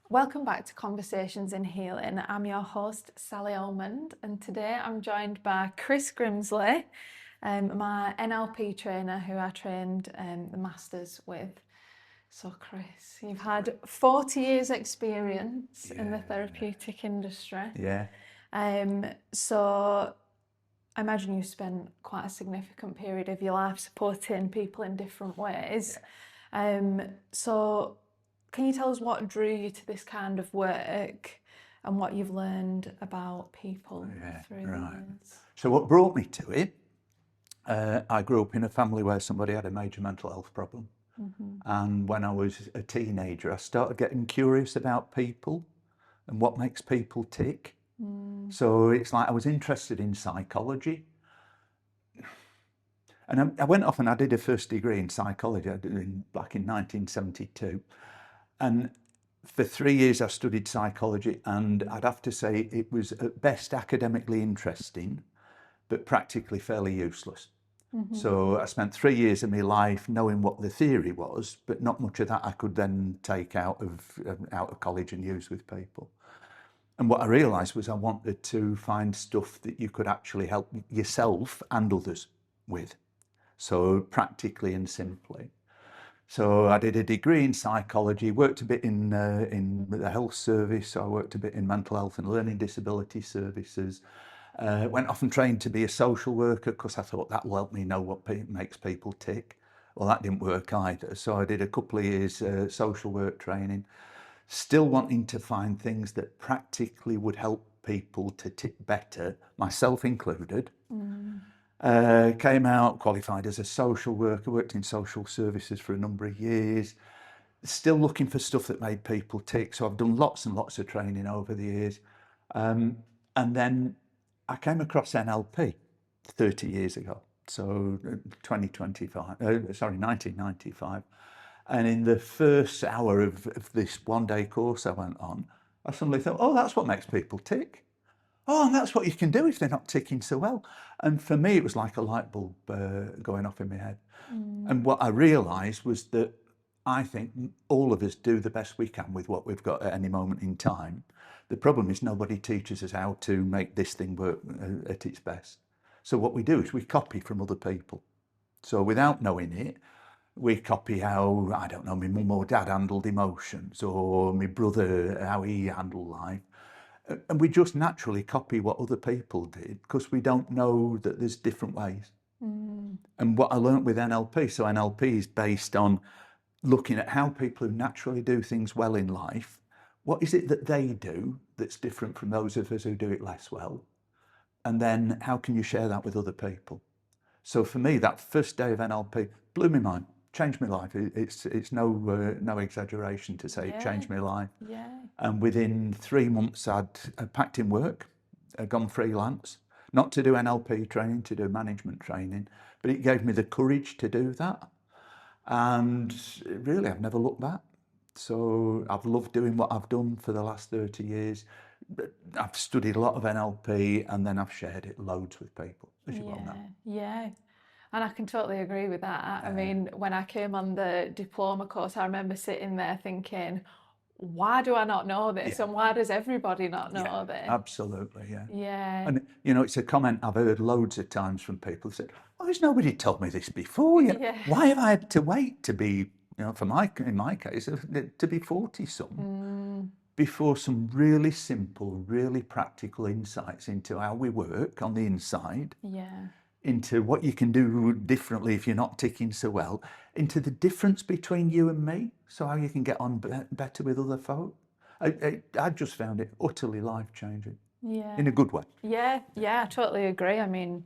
Welcome back to Conversations in Healing. I'm your host, Sally Almond, and today I'm joined by Chris Grimsley, my NLP trainer who I trained the Masters with. So Chris, you've had 40 years experience in the therapeutic industry. Yeah. So I imagine you spent quite a significant period of your life supporting people in different ways. So can you tell us what drew you to this kind of work and what you've learned about people through the years? So what brought me to it, I grew up in a family where somebody had a major mental health problem. And when I was a teenager, I started getting curious about people and what makes people tick. So it's like I was interested in psychology. And I went off and I did a first degree in psychology back in 1972. And for 3 years I studied psychology, and I'd have to say it was at best academically interesting, but practically fairly useless. So I spent 3 years of my life knowing what the theory was, but not much of that I could then take out of college and use with people. And what I realised was I wanted to find stuff that you could actually help yourself and others with. So practically and simply. So I did a degree in psychology, worked a bit in the health service. So I worked a bit in mental health and learning disability services. Went off and trained to be a social worker because I thought that will help me know what makes people tick. Well, that didn't work either. So I did a couple of years social work training, still wanting to find things that practically would help people to tick better, myself included. Came out, qualified as a social worker, worked in social services for a number of years, still looking for stuff that made people tick. So I've done lots and lots of training over the years. And then I came across NLP 30 years ago, so 1995. And in the first hour of this one-day course I went on, I suddenly thought, oh, that's what makes people tick. Oh, and that's what you can do if they're not ticking so well. And for me, it was like a light bulb going off in my head. And what I realised was that I think all of us do the best we can with what we've got at any moment in time. The problem is nobody teaches us how to make this thing work at its best. So what we do is we copy from other people. So without knowing it, we copy how, I don't know, my mum or dad handled emotions, or my brother, how he handled life. And we just naturally copy what other people did because we don't know that there's different ways. And what I learned with NLP, so NLP is based on looking at how people who naturally do things well in life, what is it that they do that's different from those of us who do it less well? And then how can you share that with other people? So for me, that first day of NLP blew my mind, changed my life. It's no exaggeration to say it changed my life. Yeah. And within 3 months, I'd packed in work, gone freelance, not to do NLP training, to do management training, but it gave me the courage to do that. And really, I've never looked back. So I've loved doing what I've done for the last 30 years. I've studied a lot of NLP, and then I've shared it loads with people, as you well know. Yeah. And I can totally agree with that. I mean, when I came on the diploma course, I remember sitting there thinking, why do I not know this? And why does everybody not know this? Absolutely, yeah. Yeah. And, you know, it's a comment I've heard loads of times from people who said, why has nobody told me this before? Yeah. Why have I had to wait to be, you know, in my case, to be 40-some before some really simple, really practical insights into how we work on the inside, into what you can do differently if you're not ticking so well, into the difference between you and me, so how you can get on better with other folk. I just found it utterly life-changing. Yeah. In a good way. Yeah, I totally agree. I mean,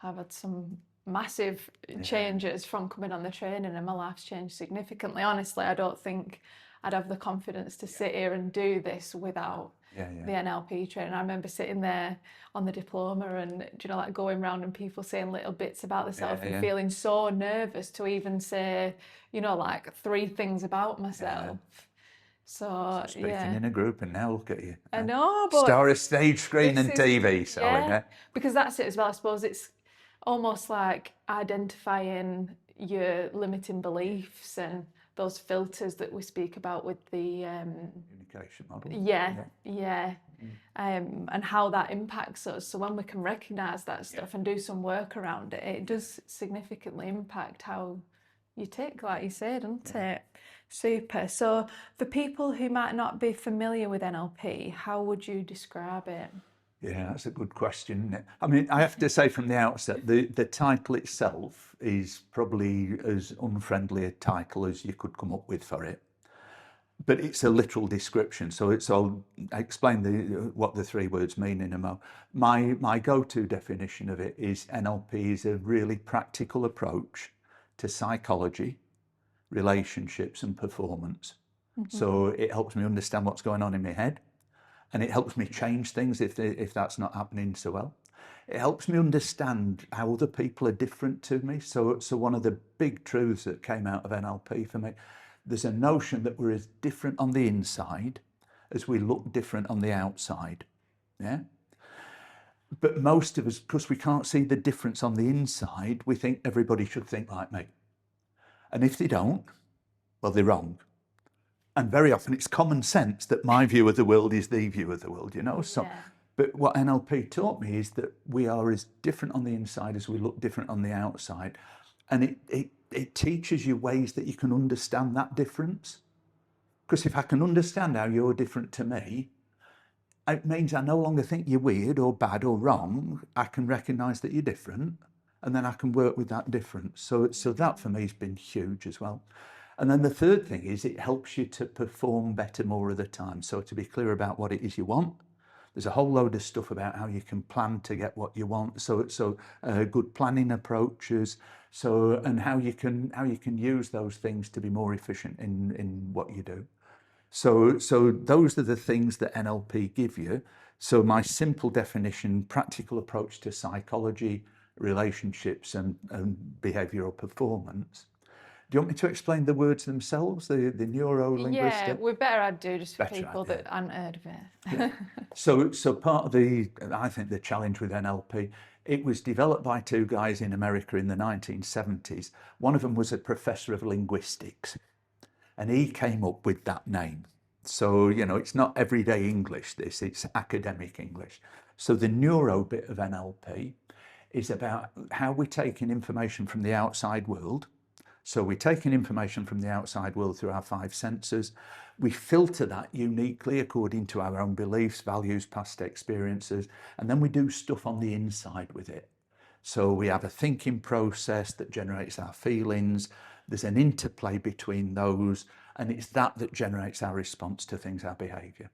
I've had some massive changes from coming on the training, and my life's changed significantly. Honestly, I don't think I'd have the confidence to sit here and do this without the NLP training. I remember sitting there on the diploma and, you know, like going around and people saying little bits about themselves and feeling so nervous to even say, you know, like 3 things about myself. So Speaking in a group, and now look at you. I know, but star of stage, screen and TV, Sally. Because that's it as well. I suppose it's almost like identifying your limiting beliefs and those filters that we speak about with the Communication model. and how that impacts us. So when we can recognise that stuff and do some work around it, it does significantly impact how you tick, like you said, doesn't it? Super. So for people who might not be familiar with NLP, how would you describe it? Yeah, that's a good question, isn't it? I mean, I have to say from the outset, the title itself is probably as unfriendly a title as you could come up with for it. But it's a literal description, so I'll explain what the three words mean in a moment. My go-to definition of it is NLP is a really practical approach to psychology, relationships and performance. So it helps me understand what's going on in my head, and it helps me change things if that's not happening so well. It helps me understand how other people are different to me. So one of the big truths that came out of NLP for me, there's a notion that we're as different on the inside as we look different on the outside. Yeah. But most of us, because we can't see the difference on the inside, we think everybody should think like me. And if they don't, well, they're wrong. And very often it's common sense that my view of the world is the view of the world, you know? So, but what NLP taught me is that we are as different on the inside as we look different on the outside. And it teaches you ways that you can understand that difference. Because if I can understand how you're different to me, it means I no longer think you're weird or bad or wrong. I can recognise that you're different, and then I can work with that difference. So that for me has been huge as well. And then the third thing is it helps you to perform better more of the time. So to be clear about what it is you want, there's a whole load of stuff about how you can plan to get what you want. So good planning approaches. And how you can use those things to be more efficient in what you do. So those are the things that NLP give you. So my simple definition, practical approach to psychology, relationships and behavioural performance. Do you want me to explain the words themselves, the neuro-linguistic? Yeah, we better do just for people that haven't heard of it. Yeah. So part of I think the challenge with NLP, it was developed by two guys in America in the 1970s. One of them was a professor of linguistics, and he came up with that name. So, you know, it's not everyday English, it's academic English. So the neuro bit of NLP is about how we're taking information from the outside world. So we're taking information from the outside world through our five senses. We filter that uniquely according to our own beliefs, values, past experiences, and then we do stuff on the inside with it. So we have a thinking process that generates our feelings. There's an interplay between those, and it's that generates our response to things, our behavior.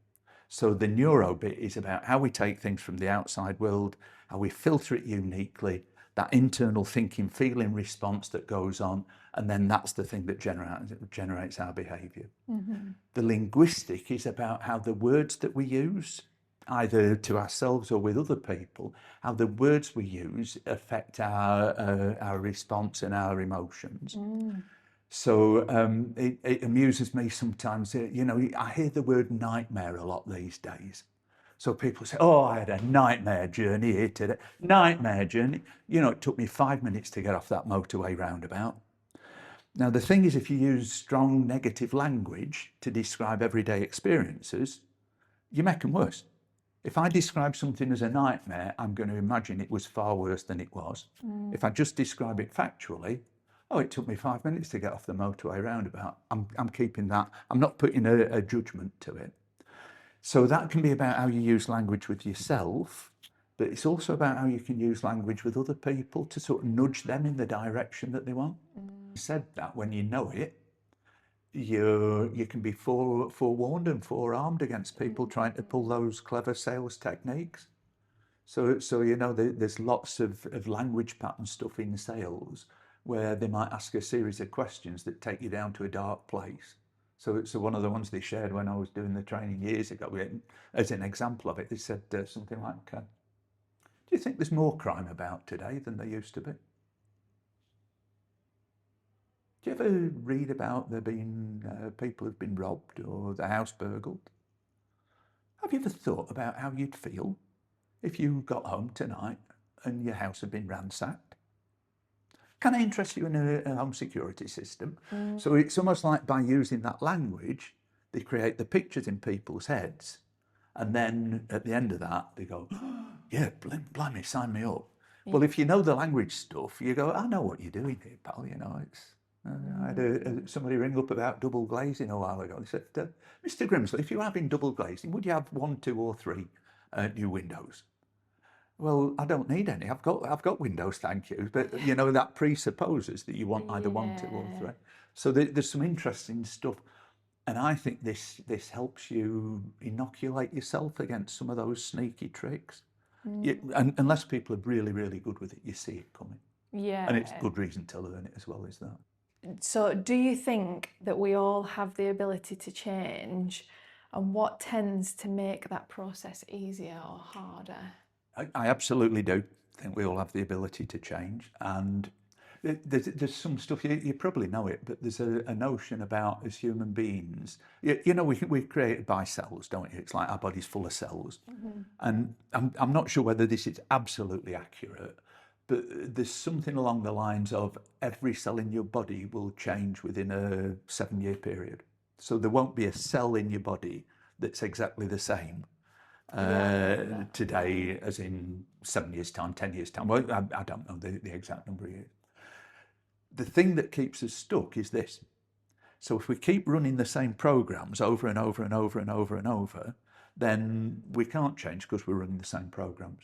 So the neuro bit is about how we take things from the outside world, how we filter it uniquely, that internal thinking, feeling response that goes on, and then that's the thing that generates our behavior. The linguistic is about how the words that we use, either to ourselves or with other people, how the words we use affect our response and our emotions. So it amuses me sometimes, you know, I hear the word nightmare a lot these days. So people say, oh, I had a nightmare journey here today. Nightmare journey. You know, it took me 5 minutes to get off that motorway roundabout. Now, the thing is, if you use strong negative language to describe everyday experiences, you make them worse. If I describe something as a nightmare, I'm going to imagine it was far worse than it was. If I just describe it factually, oh, it took me 5 minutes to get off the motorway roundabout. I'm keeping that. I'm not putting a judgment to it. So that can be about how you use language with yourself, but it's also about how you can use language with other people to sort of nudge them in the direction that they want. Said that when you know it, you can be forewarned and forearmed against people trying to pull those clever sales techniques. So you know, there's lots of language pattern stuff in sales where they might ask a series of questions that take you down to a dark place. So one of the ones they shared when I was doing the training years ago, as an example of it, they said something like, do you think there's more crime about today than there used to be? Do you ever read about there being people who've been robbed or the house burgled? Have you ever thought about how you'd feel if you got home tonight and your house had been ransacked? Can I interest you in a home security system? So it's almost like by using that language, they create the pictures in people's heads. And then at the end of that, they go, oh, yeah, blimey, sign me up. Well, if you know the language stuff, you go, I know what you're doing here, pal. You know, it's. I had somebody ring up about double glazing a while ago. They said, Mr. Grimsley, if you're having double glazing, would you have 1, 2, or 3 new windows? Well, I don't need any. I've got windows, thank you. But you know that presupposes that you want either 1, 2, or 3. So there's some interesting stuff, and I think this helps you inoculate yourself against some of those sneaky tricks. And unless people are really, really good with it, you see it coming. Yeah. And it's a good reason to learn it as well as that. So do you think that we all have the ability to change, and what tends to make that process easier or harder? I absolutely do think we all have the ability to change, and there's some stuff, you probably know it, but there's a notion about as human beings, you know, we're created by cells, don't you? It's like our body's full of cells. And I'm not sure whether this is absolutely accurate, but there's something along the lines of every cell in your body will change within a 7-year period. So there won't be a cell in your body that's exactly the same today as in 7 years' time, 10 years' time. Well, I don't know the exact number of years. The thing that keeps us stuck is this. So if we keep running the same programs over and over and over and over and over, then we can't change because we're running the same programs.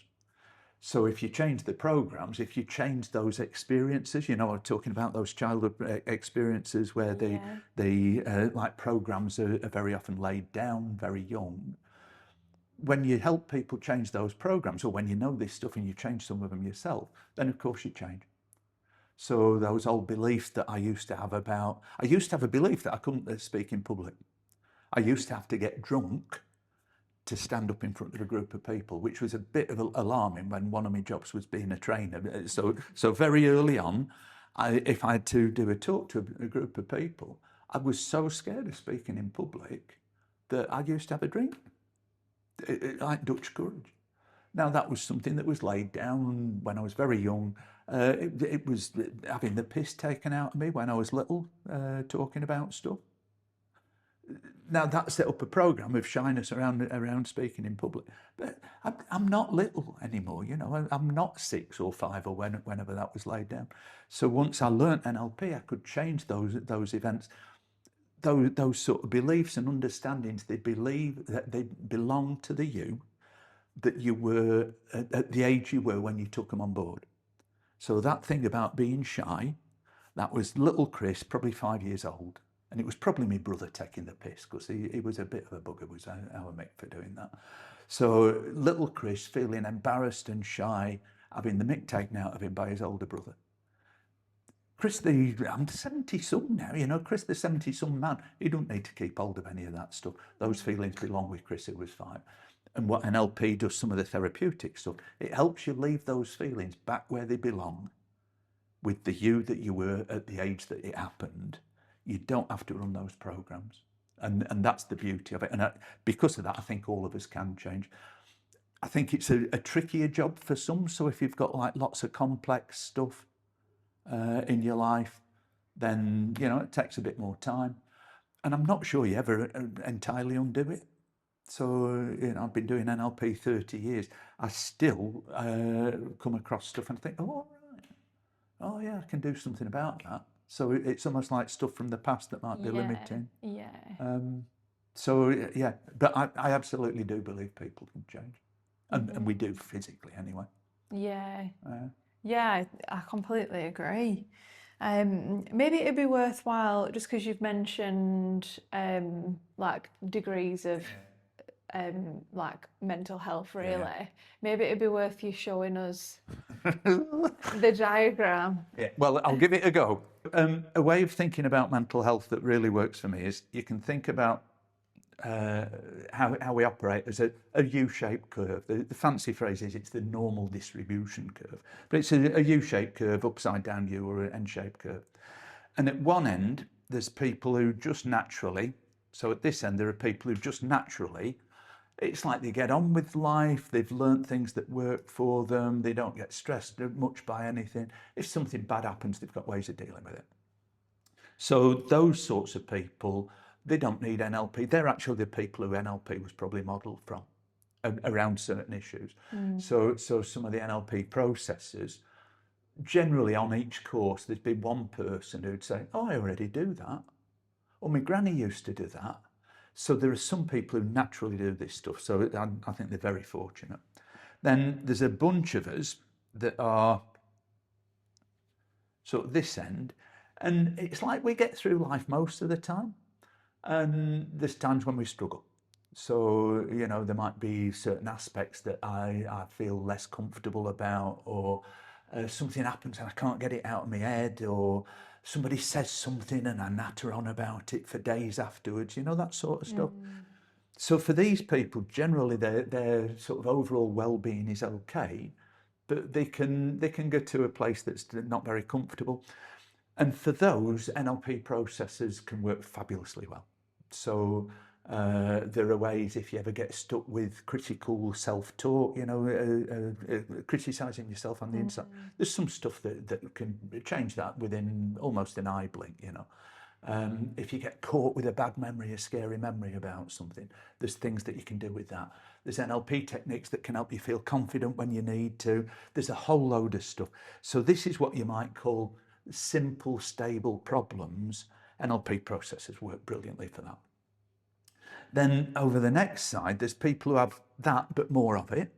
So if you change the programs, if you change those experiences, you know, I'm talking about those childhood experiences where like programs are very often laid down very young. When you help people change those programs, or when you know this stuff and you change some of them yourself, then of course you change. So those old beliefs that I used to have a belief that I couldn't speak in public. I used to have to get drunk to stand up in front of a group of people, which was a bit of alarming when one of my jobs was being a trainer. So very early on, if I had to do a talk to a group of people, I was so scared of speaking in public that I used to have a drink, like Dutch courage. Now that was something that was laid down when I was very young. It was having the piss taken out of me when I was little, talking about stuff. Now that set up a program of shyness around speaking in public. But I'm not little anymore, you know. I'm not 6 or 5 or whenever that was laid down. So once I learnt NLP, I could change those events, those sort of beliefs and understandings. They believe that they belong to the you that you were at the age you were when you took them on board. So that thing about being shy, that was little Chris, probably 5 years old. And it was probably my brother taking the piss, because he was a bit of a bugger, was our mate for doing that. So little Chris feeling embarrassed and shy, having the mick taken out of him by his older brother. Chris, I'm 70-some now, you know, Chris the 70-some man, he don't need to keep hold of any of that stuff. Those feelings belong with Chris who was 5. And what NLP does, some of the therapeutic stuff, it helps you leave those feelings back where they belong with the you that you were at the age that it happened. You don't have to run those programs. And that's the beauty of it. And because of that, I think all of us can change. I think it's a trickier job for some. So if you've got like lots of complex stuff in your life, then, you know, it takes a bit more time. And I'm not sure you ever entirely undo it. So, you know, I've been doing NLP 30 years. I still come across stuff and think, oh, right. Oh, yeah, I can do something about that. So it's almost like stuff from the past that might be limiting. Yeah. So, yeah, but I absolutely do believe people can change. And we do physically anyway. Yeah. Yeah, I completely agree. Maybe it'd be worthwhile, just because you've mentioned like degrees of like mental health, really. Maybe it'd be worth you showing us the diagram. Yeah. Well, I'll give it a go. A way of thinking about mental health that really works for me is you can think about how we operate as a U-shaped curve. The fancy phrase is it's the normal distribution curve, but it's a U-shaped curve, upside down U, or an N-shaped curve. And at one end, there's people who just naturally, so at this end, there are people who just naturally it's like they get on with life, they've learnt things that work for them, they don't get stressed much by anything. If something bad happens, they've got ways of dealing with it. So those sorts of people, they don't need NLP. They're actually the people who NLP was probably modelled from around certain issues. So some of the NLP processes, generally on each course, there's been one person who'd say, oh, I already do that. Or my granny used to do that. So there are some people who naturally do this stuff. So I think they're very fortunate. Then there's a bunch of us that are sort of this end. And it's like we get through life most of the time. And there's times when we struggle. So, you know, there might be certain aspects that I feel less comfortable about, or something happens and I can't get it out of my head, or somebody says something and I natter on about it for days afterwards, you know, that sort of stuff. So for these people, generally their sort of overall well-being is okay, but they can go to a place that's not very comfortable. And for those, NLP processes can work fabulously well. So there are ways, if you ever get stuck with critical self-talk, you know, criticising yourself on the inside, there's some stuff that can change that within almost an eye blink, you know. If you get caught with a bad memory, a scary memory about something, there's things that you can do with that. There's NLP techniques that can help you feel confident when you need to. There's a whole load of stuff. So this is what you might call simple, stable problems. NLP processes work brilliantly for that. Then over the next side, there's people who have that, but more of it.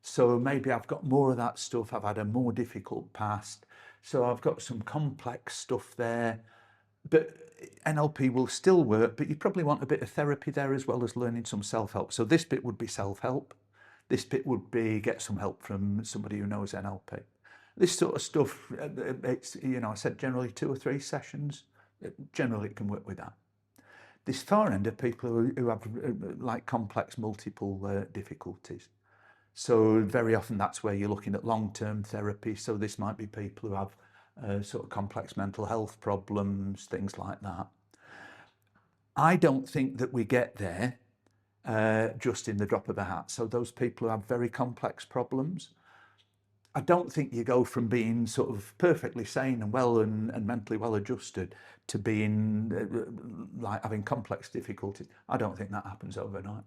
So maybe I've got more of that stuff. I've had a more difficult past. So I've got some complex stuff there. But NLP will still work, but you probably want a bit of therapy there as well as learning some self-help. So this bit would be self-help. This bit would be get some help from somebody who knows NLP. This sort of stuff, it's, you know, I said generally 2 or 3 sessions. Generally it can work with that. This far end are people who have like complex multiple difficulties. So very often that's where you're looking at long-term therapy. So this might be people who have sort of complex mental health problems, things like that. I don't think that we get there just in the drop of a hat. So those people who have very complex problems, I don't think you go from being sort of perfectly sane and well and mentally well adjusted to being like having complex difficulties. I don't think that happens overnight.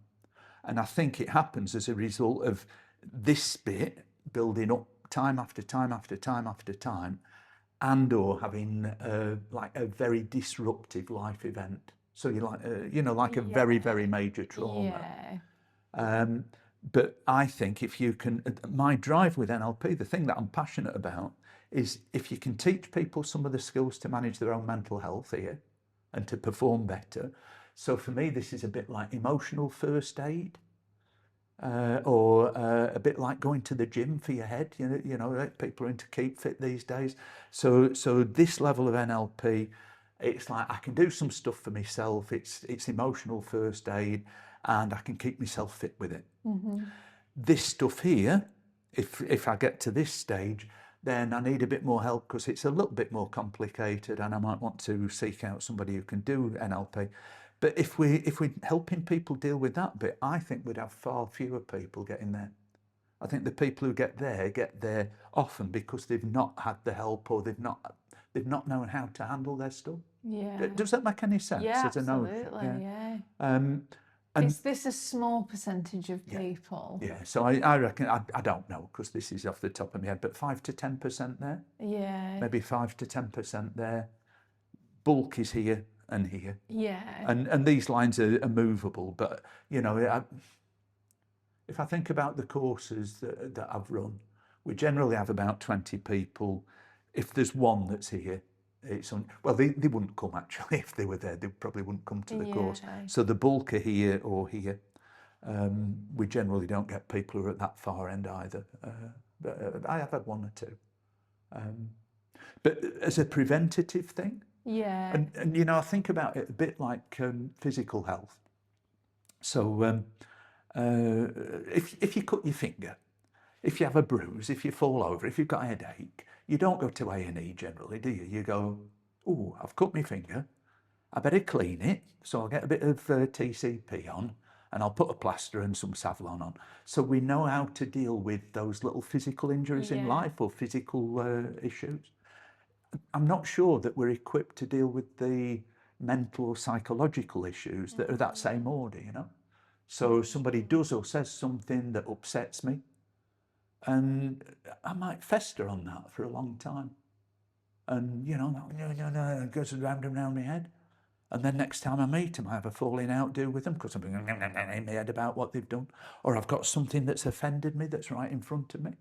And I think it happens as a result of this bit building up time after time after time after time, and or having like a very disruptive life event. So you like, you know, like a very, very major trauma. But I think if you can, my drive with NLP, the thing that I'm passionate about is if you can teach people some of the skills to manage their own mental health here and to perform better. So for me, this is a bit like emotional first aid. Or a bit like going to the gym for your head, you know, people are into keep fit these days. So this level of NLP, it's like I can do some stuff for myself. It's emotional first aid, and I can keep myself fit with it. This stuff here, if I get to this stage, then I need a bit more help because it's a little bit more complicated, and I might want to seek out somebody who can do NLP. But if we're helping people deal with that bit, I think we'd have far fewer people getting there. I think the people who get there often because they've not had the help, or they've not known how to handle their stuff. Yeah. Does that make any sense? Yeah, as a notion? absolutely. Yeah. And Is this a small percentage of people? yeah, so I reckon, I don't know because this is off the top of my head, but 5 to 10% there. Yeah. Maybe 5 to 10% there. Bulk is here and here. Yeah. And these lines are movable, but you know, if I think about the courses that I've run, we generally have about 20 people. If there's one that's here, it's well, they wouldn't come actually. If they were there, they probably wouldn't come to the course. So the bulk are here or here. We generally don't get people who are at that far end either. But I have had 1 or 2. But as a preventative thing, yeah. And you know, I think about it a bit like physical health. So if you cut your finger, if you have a bruise, if you fall over, if you've got a headache, you don't go to A&E generally, do you? You go, oh, I've cut my finger, I better clean it, so I'll get a bit of TCP on, and I'll put a plaster and some Savlon on. So we know how to deal with those little physical injuries in life or physical issues. I'm not sure that we're equipped to deal with the mental or psychological issues that are that same order, you know. So somebody does or says something that upsets me, and I might fester on that for a long time. And, you know, it goes round and round my head. And then next time I meet them, I have a falling out do with them because I'm in my head about what they've done. Or I've got something that's offended me that's right in front of me.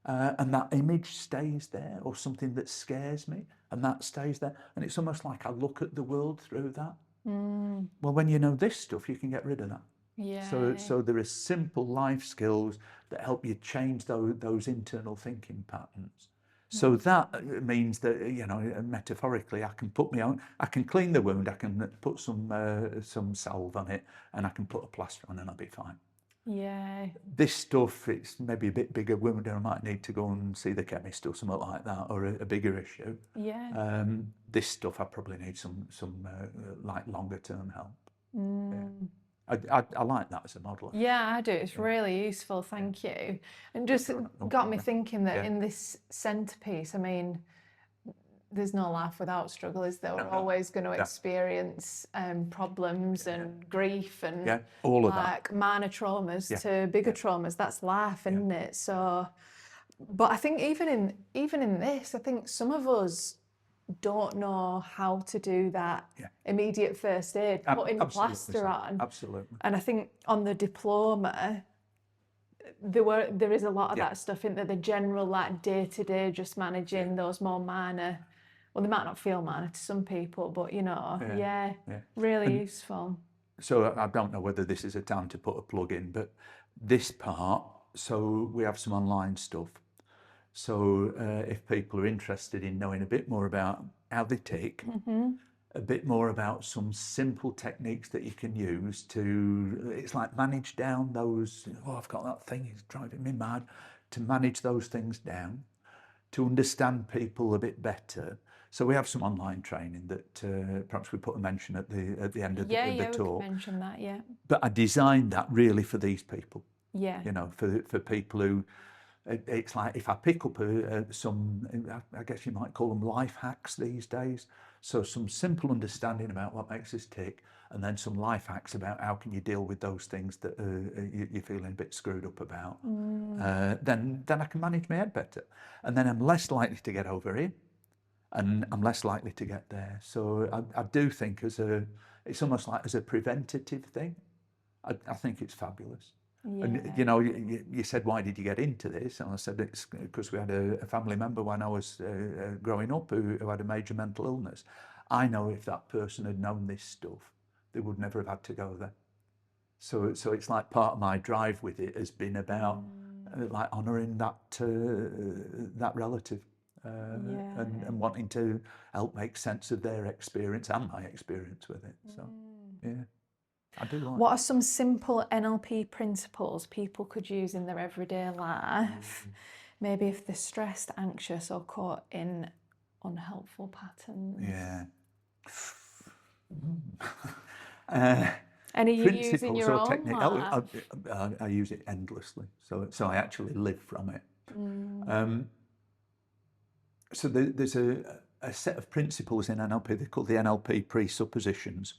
And that image stays there, or something that scares me, and that stays there. And it's almost like I look at the world through that. Well, when you know this stuff, you can get rid of that. So there are simple life skills that help you change those internal thinking patterns. So that means that, you know, metaphorically, I can clean the wound, I can put some salve on it, and I can put a plaster on, and I'll be fine. Yeah. This stuff, it's maybe a bit bigger wound, and I might need to go and see the chemist or something like that, or a bigger issue. Yeah. This stuff, I probably need some like longer term help. I like that as a model. Yeah, I do. It's really useful. Thank you. And just got me thinking that in this centerpiece, I mean, there's no life without struggle, is there? We're always going to experience problems and grief and all of like minor traumas to bigger traumas. That's life, isn't it? So, but I think even in this, I think some of us don't know how to do that immediate first aid, putting plaster on. Absolutely. And I think on the diploma, there is a lot of that stuff in there, the general like day-to-day, just managing those more minor, well, they might not feel minor to some people, but you know, really useful. So I don't know whether this is a time to put a plug in, but this part, so we have some online stuff. So if people are interested in knowing a bit more about how they tick, a bit more about some simple techniques that you can use to, it's like manage down those, I've got that thing, it's driving me mad, to manage those things down, to understand people a bit better. So we have some online training that perhaps we put a mention at the end of the talk. Yeah, we can mention that, But I designed that really for these people. Yeah. You know, for people who, it's like if I pick up some, I guess you might call them life hacks these days. So some simple understanding about what makes us tick, and then some life hacks about how can you deal with those things that you're feeling a bit screwed up about. Then I can manage my head better, and then I'm less likely to get over here, and I'm less likely to get there. So I do think it's almost like as a preventative thing, I think it's fabulous. Yeah. And you know, you said, why did you get into this? And I said, it's because we had a family member when I was growing up who had a major mental illness. I know if that person had known this stuff, they would never have had to go there. So it's like part of my drive with it has been about like honouring that relative and wanting to help make sense of their experience and my experience with it. So yeah. I do like What are some simple NLP principles people could use in their everyday life? Maybe if they're stressed, anxious, or caught in unhelpful patterns. Any you use in your own life? I use it endlessly. So I actually live from it. So there's a set of principles in NLP. They're called the NLP presuppositions.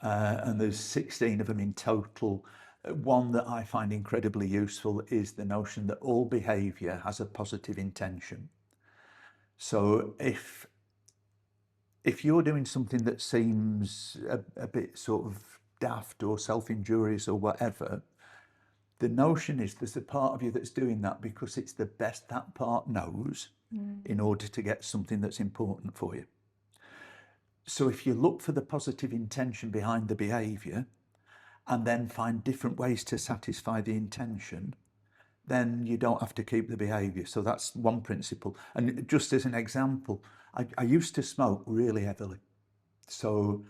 And there's 16 of them in total. One that I find incredibly useful is the notion that all behaviour has a positive intention. So if you're doing something that seems a bit sort of daft or self-injurious or whatever, the notion is there's a part of you that's doing that because it's the best that part knows in order to get something that's important for you. So if you look for the positive intention behind the behaviour and then find different ways to satisfy the intention, then you don't have to keep the behaviour. So that's one principle. And just as an example, I used to smoke really heavily. So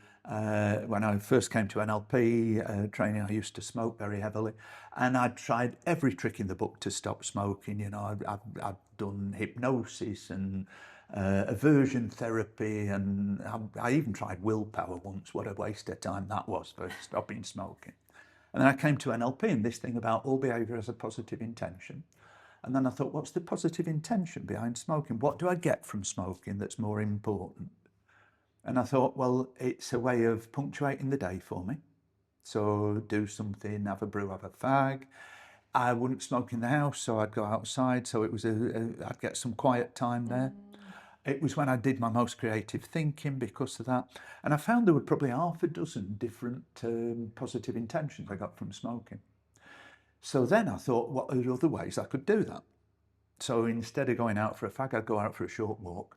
when I first came to NLP training, I used to smoke very heavily, and I'd tried every trick in the book to stop smoking. You know, I've done hypnosis and aversion therapy, and I even tried willpower once. What a waste of time that was for stopping smoking. And then I came to NLP and this thing about all behaviour has a positive intention. And then I thought, what's the positive intention behind smoking? What do I get from smoking that's more important? And I thought, well, it's a way of punctuating the day for me. So do something, have a brew, have a fag. I wouldn't smoke in the house, so I'd go outside. So it was I'd get some quiet time there. It was when I did my most creative thinking because of that. And I found there were probably half a dozen different positive intentions I got from smoking. So then I thought, what are the other ways I could do that? So instead of going out for a fag, I'd go out for a short walk.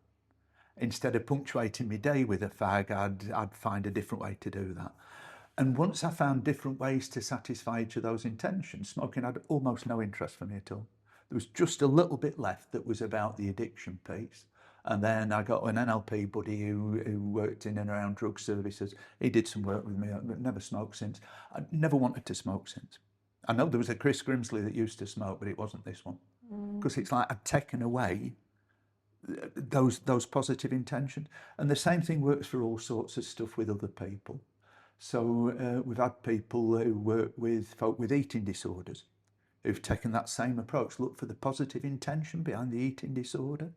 Instead of punctuating my day with a fag, I'd find a different way to do that. And once I found different ways to satisfy each of those intentions, smoking had almost no interest for me at all. There was just a little bit left that was about the addiction piece. And then I got an NLP buddy who worked in and around drug services. He did some work with me. I've never smoked since. I never wanted to smoke since. I know there was a Chris Grimsley that used to smoke, but it wasn't this one. Because it's like I'd taken away those positive intentions. And the same thing works for all sorts of stuff with other people. So we've had people who work with folk with eating disorders who've taken that same approach, look for the positive intention behind the eating disorder.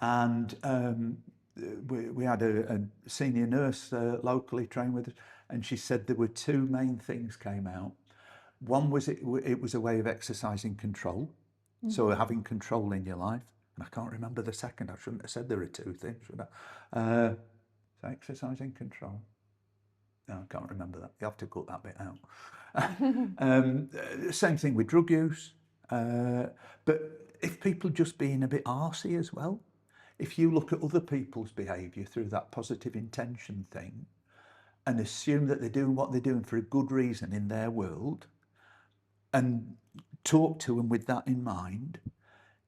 And we had a senior nurse locally trained with us, and she said there were two main things came out. One was it was a way of exercising control, so having control in your life. And I can't remember the second. I shouldn't have said there are two things, should I? Exercising control. No, I can't remember that. You have to cut that bit out. Same thing with drug use. But if people just being a bit arsey as well, if you look at other people's behaviour through that positive intention thing and assume that they're doing what they're doing for a good reason in their world and talk to them with that in mind,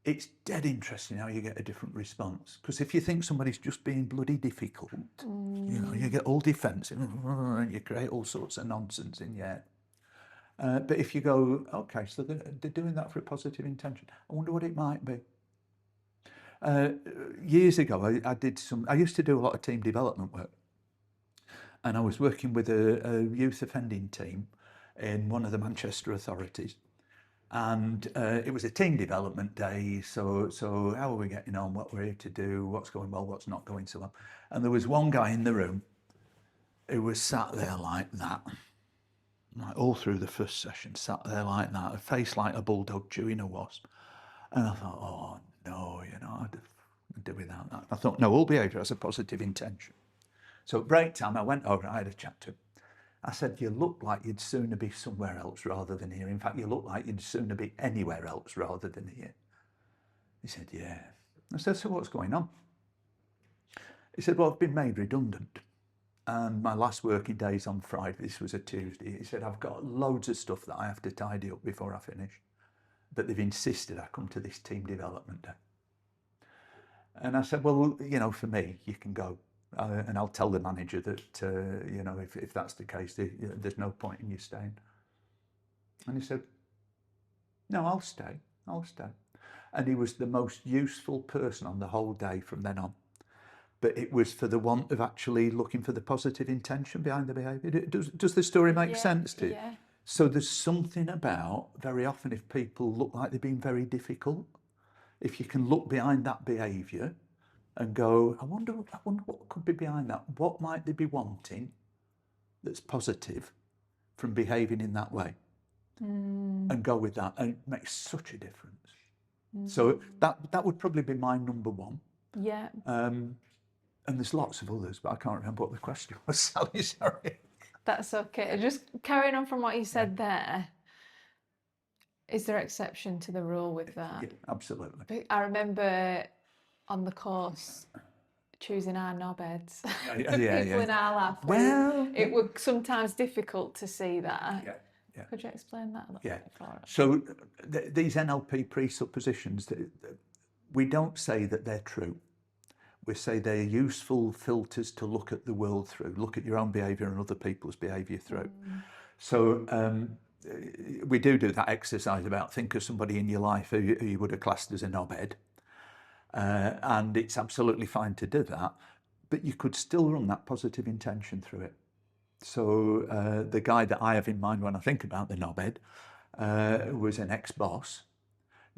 it's dead interesting how you get a different response. Because if you think somebody's just being bloody difficult, you know, you get all defensive and you create all sorts of nonsense in your head. But if you go, okay, so they're doing that for a positive intention, I wonder what it might be. Years ago, I used to do a lot of team development work. And I was working with a youth offending team in one of the Manchester authorities. And it was a team development day, so how are we getting on, what we're here to do, what's going well, what's not going so well. And there was one guy in the room who was sat there like that, like all through the first session, sat there like that, a face like a bulldog chewing a wasp. And I thought, oh no, you know, I'd do without that. I thought, no, all behaviour has a positive intention. So at break time, I went over and I had a chat to him. I said, you look like you'd sooner be somewhere else rather than here. In fact, you look like you'd sooner be anywhere else rather than here. He said, yeah. I said, so what's going on? He said, well, I've been made redundant. And my last working day is on Friday. This was a Tuesday. He said, I've got loads of stuff that I have to tidy up before I finish. But they've insisted I come to this team development day. And I said, well, you know, for me, you can go. And I'll tell the manager that, you know, if that's the case, there's no point in you staying. And he said, no, I'll stay. And he was the most useful person on the whole day from then on. But it was for the want of actually looking for the positive intention behind the behaviour. Does the story make sense to you? Yeah. So there's something about, very often if people look like they're being very difficult, if you can look behind that behaviour and go, I wonder what could be behind that. What might they be wanting that's positive from behaving in that way? And go with that. And it makes such a difference. So that would probably be my number one. Yeah. And there's lots of others, but I can't remember what the question was, Sally, sorry. That's okay. Just carrying on from what you said there, is there exception to the rule with that? Yeah, absolutely. I remember on the course choosing our knobheads, Yeah, people in our life. Well, it was sometimes difficult to see that. Yeah. Could you explain that a little bit for us? So these NLP presuppositions, we don't say that they're true. We say they're useful filters to look at the world through, look at your own behaviour and other people's behaviour through. So we do that exercise about think of somebody in your life who you would have classed as a knobhead. and it's absolutely fine to do that, but you could still run that positive intention through it. So the guy that I have in mind when I think about the knobhead was an ex-boss.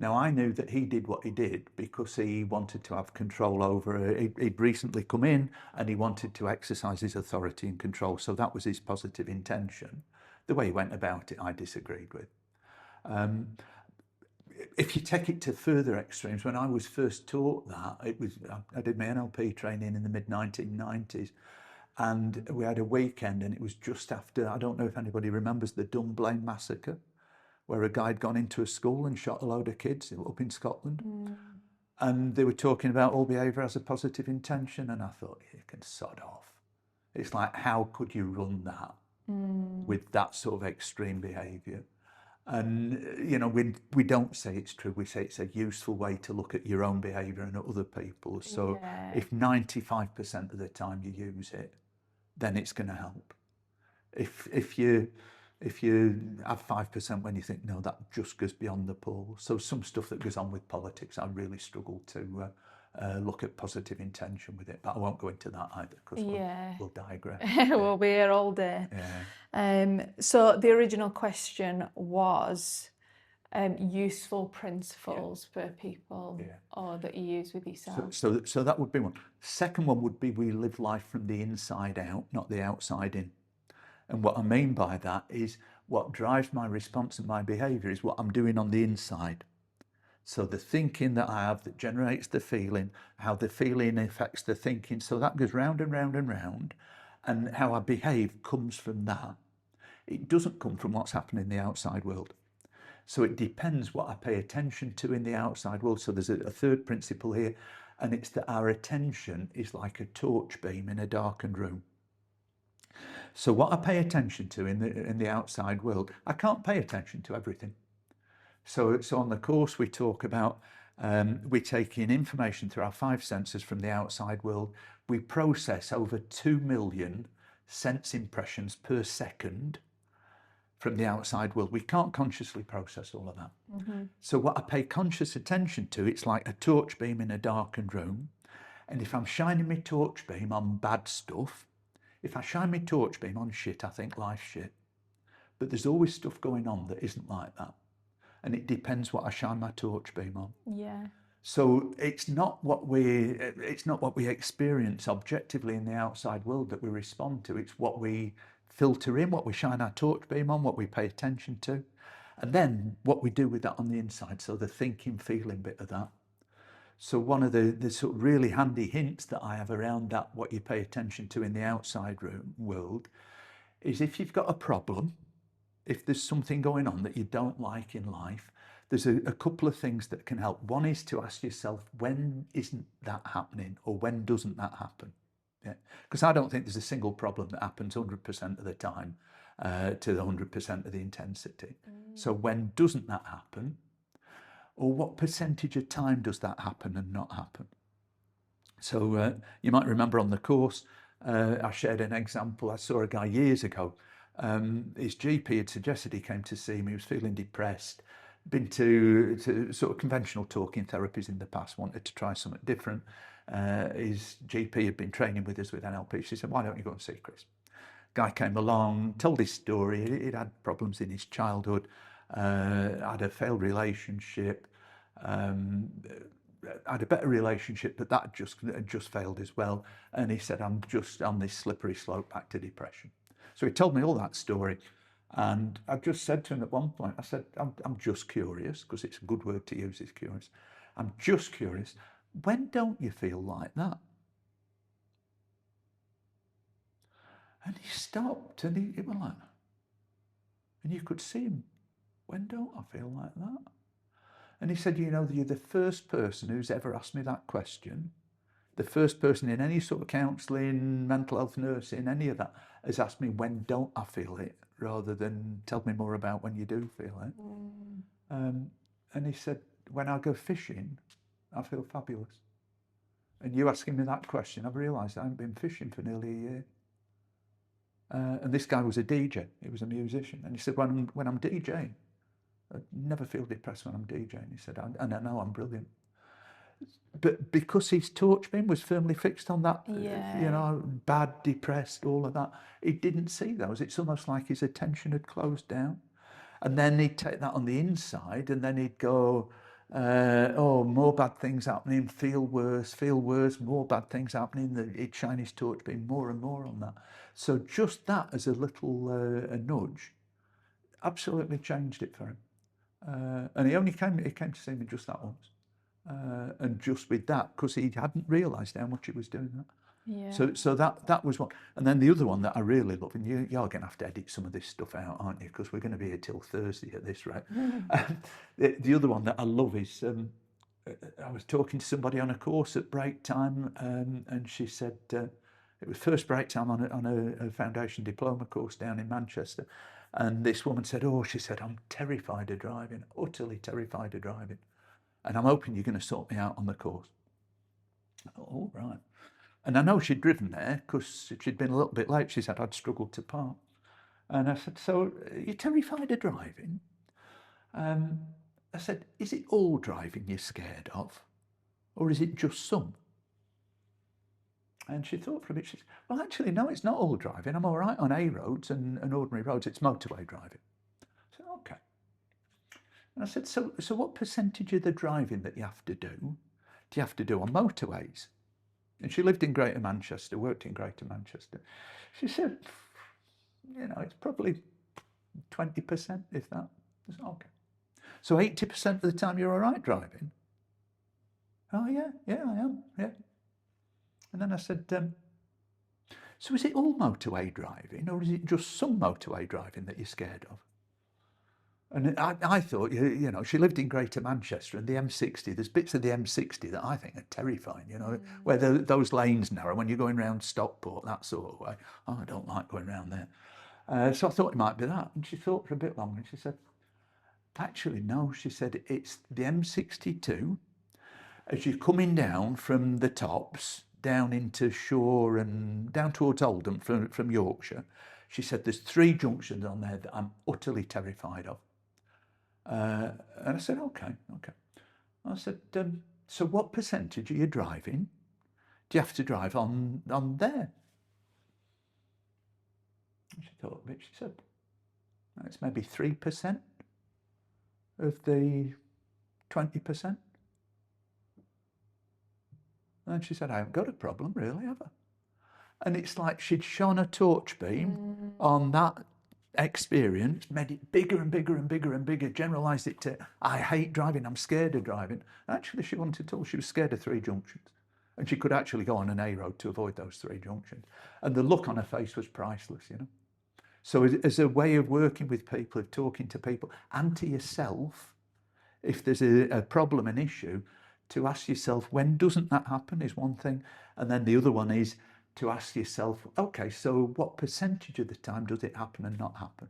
Now, I knew that he did what he did because he wanted to have control over, he'd recently come in and he wanted to exercise his authority and control. So that was his positive intention. The way he went about it, I disagreed with. If you take it to further extremes, when I was first taught that, I did my NLP training in the mid-1990s, and we had a weekend, and it was just after, I don't know if anybody remembers the Dunblane massacre, where a guy had gone into a school and shot a load of kids up in Scotland. And they were talking about all behaviour has a positive intention, and I thought, you can sod off. It's like, how could you run that with that sort of extreme behaviour? And, you know, we don't say it's true. We say it's a useful way to look at your own behaviour and at other people's. So if 95% of the time you use it, then it's going to help. If you have 5% when you think, no, that just goes beyond the pale. So some stuff that goes on with politics, I really struggle to look at positive intention with it. But I won't go into that either, because we'll digress. We'll be here all day. So the original question was useful principles for people or that you use with yourself. So that would be one. Second one would be we live life from the inside out, not the outside in. And what I mean by that is what drives my response and my behaviour is what I'm doing on the inside. So the thinking that I have that generates the feeling, how the feeling affects the thinking. So that goes round and round and round. And how I behave comes from that. It doesn't come from what's happening in the outside world. So it depends what I pay attention to in the outside world. So there's a third principle here, and it's that our attention is like a torch beam in a darkened room. So what I pay attention to in the outside world, I can't pay attention to everything. So on the course we talk about we take in information through our 5 senses from the outside world. We process over 2 million sense impressions per second from the outside world. We can't consciously process all of that. So what I pay conscious attention to, it's like a torch beam in a darkened room. And if I'm shining my torch beam on bad stuff, if I shine my torch beam on shit, I think life's shit. But there's always stuff going on that isn't like that. And it depends what I shine my torch beam on. So it's not what we experience objectively in the outside world that we respond to. It's what we filter in, what we shine our torch beam on, what we pay attention to, and then what we do with that on the inside. So the thinking, feeling bit of that. So one of the sort of really handy hints that I have around that, what you pay attention to in the outside world, is if you've got a problem, if there's something going on that you don't like in life, there's a couple of things that can help. One is to ask yourself, when isn't that happening, or when doesn't that happen? Because I don't think there's a single problem that happens 100% of the time to the 100% of the intensity. So when doesn't that happen? Or what percentage of time does that happen and not happen? So you might remember on the course, I shared an example. I saw a guy years ago. His GP had suggested he came to see me. He was feeling depressed, been to sort of conventional talking therapies in the past, wanted to try something different. His GP had been training with us with NLP. She said, why don't you go and see Chris? Guy came along, told his story. He'd had problems in his childhood, had a failed relationship, had a better relationship, but that just failed as well. And he said, I'm just on this slippery slope back to depression. So he told me all that story. And I just said to him at one point, I said, I'm just curious, because it's a good word to use, is curious. I'm just curious, when don't you feel like that? And he stopped, and he went like, and you could see him, when don't I feel like that? And he said, you know, you're the first person who's ever asked me that question. The first person in any sort of counselling, mental health nursing, any of that, has asked me, when don't I feel it, rather than tell me more about when you do feel it. And he said, when I go fishing, I feel fabulous. And you asking me that question, I've realised I haven't been fishing for nearly a year. And this guy was a DJ, he was a musician. And he said, when I'm DJing, I never feel depressed when I'm DJing. He said, and I know I'm brilliant. But because his torch beam was firmly fixed on that, Yeah. bad, depressed, all of that, he didn't see those. It's almost like his attention had closed down. And then he'd take that on the inside, and then he'd go, oh, more bad things happening, feel worse, more bad things happening. He'd shine his torch beam more and more on that. So just that as a little a nudge absolutely changed it for him. And he came to see me just that once. And just with that, because he hadn't realised how much he was doing that. Yeah. So that was one. And then the other one that I really love, and you're going to have to edit some of this stuff out, aren't you? Because we're going to be here till Thursday at this rate. The other one that I love is, I was talking to somebody on a course at break time, and she said, it was first break time on a foundation diploma course down in Manchester. And this woman said, she said, I'm terrified of driving, utterly terrified of driving. And I'm hoping you're going to sort me out on the course. All right. And I know she'd driven there because she'd been a little bit late. She said, I'd struggled to park. And I said, so you're terrified of driving? I said, is it all driving you're scared of? Or is it just some? And she thought for a bit. She said, well, actually, no, it's not all driving. I'm all right on A roads and ordinary roads. It's motorway driving. I said, okay. And I said, so what percentage of the driving that you have to do you have to do on motorways? And she lived in Greater Manchester, worked in Greater Manchester. She said, it's probably 20%, if that. I said, okay. So 80% of the time you're all right driving? Oh, yeah, I am, yeah. And then I said, so is it all motorway driving, or is it just some motorway driving that you're scared of? And I thought, she lived in Greater Manchester, and the M60, there's bits of the M60 that I think are terrifying, where those lanes narrow when you're going around Stockport, that sort of way. Oh, I don't like going around there. So I thought it might be that. And she thought for a bit longer, and she said, actually, no. She said, it's the M62. As you're coming down from the tops, down into Shore and down towards Oldham from Yorkshire, she said, there's 3 junctions on there that I'm utterly terrified of. And I said, okay. I said, so what percentage are you driving? Do you have to drive on there? And she thought a bit. She said, it's maybe 3% of the 20%. And she said, I haven't got a problem really, have I? And it's like she'd shone a torch beam on that experience, made it bigger and bigger and bigger and bigger, generalised it to, I hate driving, I'm scared of driving. Actually, she was scared of 3 junctions. And she could actually go on an A road to avoid those 3 junctions. And the look on her face was priceless, So as a way of working with people, of talking to people and to yourself, if there's a problem, an issue, to ask yourself, when doesn't that happen is one thing. And then the other one is to ask yourself, okay, so what percentage of the time does it happen and not happen?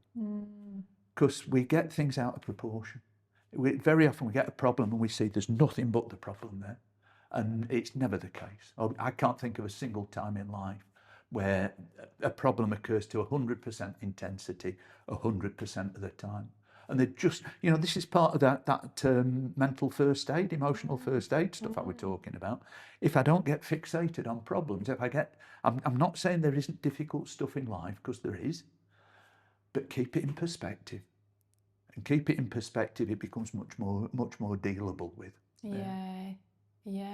Because we get things out of proportion. Very often we get a problem and we see there's nothing but the problem there. And it's never the case. I can't think of a single time in life where a problem occurs to 100% intensity 100% of the time. And they're just, this is part of that mental first aid, emotional first aid stuff that we're talking about. If I don't get fixated on problems, I'm not saying there isn't difficult stuff in life, because there is, but keep it in perspective. And keep it in perspective, it becomes much more dealable with. Yeah.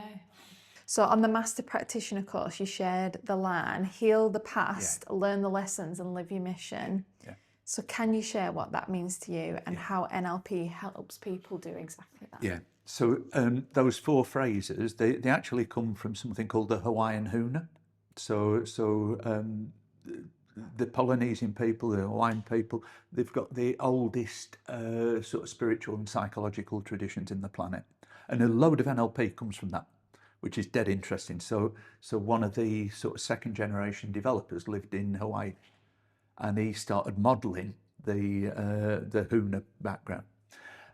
So on the Master Practitioner course, you shared the line, heal the past, learn the lessons and live your mission. Yeah. So can you share what that means to you and how NLP helps people do exactly that? Yeah. So those 4 phrases, they actually come from something called the Hawaiian Huna. So the Polynesian people, the Hawaiian people, they've got the oldest sort of spiritual and psychological traditions in the planet. And a load of NLP comes from that, which is dead interesting. So one of the sort of 2nd generation developers lived in Hawaii, and he started modelling the Huna background.